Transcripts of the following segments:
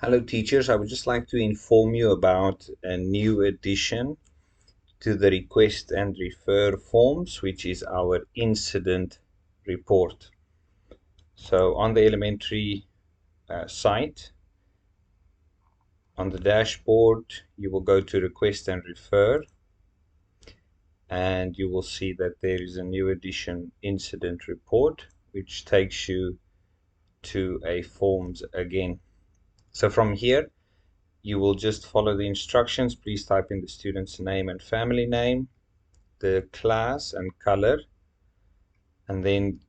Hello teachers, I would just like to inform you about a new addition to the request and refer forms, which is our incident report. So on the elementary site, on the dashboard, you will go to request and refer, and you will see that there is a new addition incident report, which takes you to a forms again. So from here, you will just follow the instructions. Please type in the student's name and family name, the class and color, and then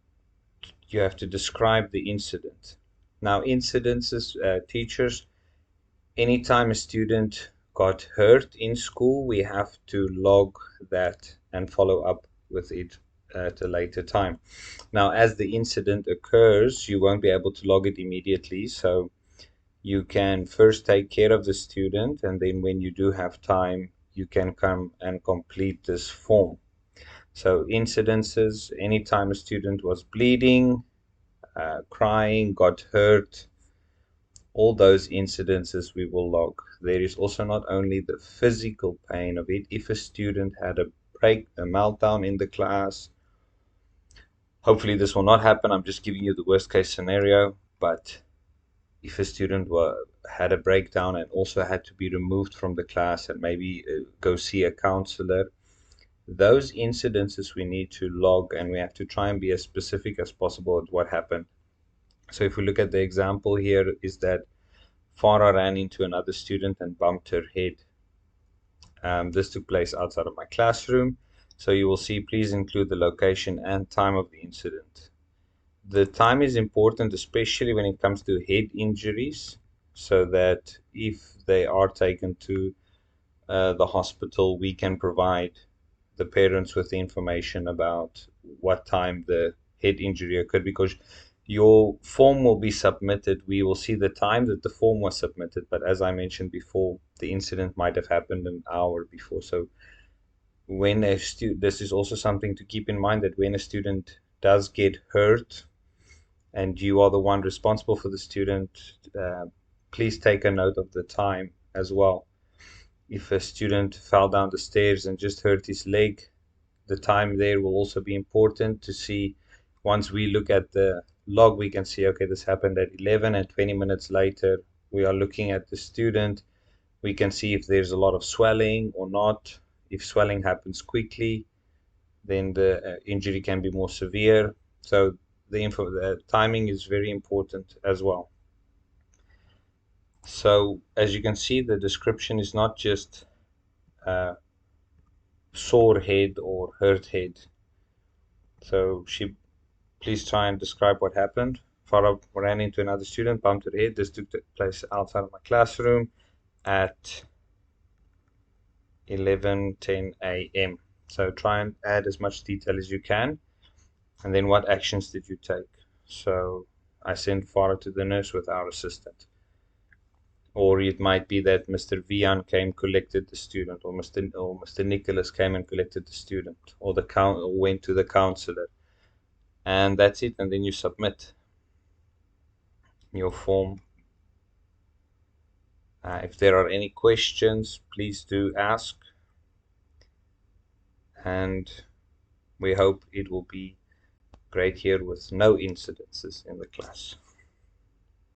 you have to describe the incident. Now, incidences, teachers, anytime a student got hurt in school, we have to log that and follow up with it at a later time. Now, as the incident occurs, you won't be able to log it immediately, so you can first take care of the student, and then when you do have time, you can come and complete this form. So incidences, anytime a student was bleeding, crying, got hurt, all those incidences we will log. There is also not only the physical pain of it. If a student had a meltdown in the class, hopefully this will not happen. I'm just giving you the worst case scenario, but if a student had a breakdown and also had to be removed from the class and maybe go see a counselor, those incidences we need to log, and we have to try and be as specific as possible at what happened. So if we look at the example here, is that Farah ran into another student and bumped her head. This took place outside of my classroom. So you will see, please include the location and time of the incident. The time is important, especially when it comes to head injuries, so that if they are taken to the hospital, we can provide the parents with the information about what time the head injury occurred, because your form will be submitted. We will see the time that the form was submitted, but as I mentioned before, the incident might have happened an hour before. So when a student, this is also something to keep in mind, that when a student does get hurt and you are the one responsible for the student, please take a note of the time as well. If a student fell down the stairs and just hurt his leg, the time there will also be important to see. Once we look at the log, we can see, okay, this happened at 11, and 20 minutes later, we are looking at the student. We can see if there's a lot of swelling or not. If swelling happens quickly, then the injury can be more severe. So the timing is very important as well. So as you can see, the description is not just sore head or hurt head. So please try and describe what happened. Farah ran into another student, bumped her head. This took place outside of my classroom at 11:10 a.m. So try and add as much detail as you can. And then what actions did you take? So I sent Farah to the nurse with our assistant. Or it might be that Mr. Vian came, collected the student, or Mr. Nicholas came and collected the student, or went to the counselor. And that's it. And then you submit your form. If there are any questions, please do ask. And we hope it will be great here with no incidences in the class.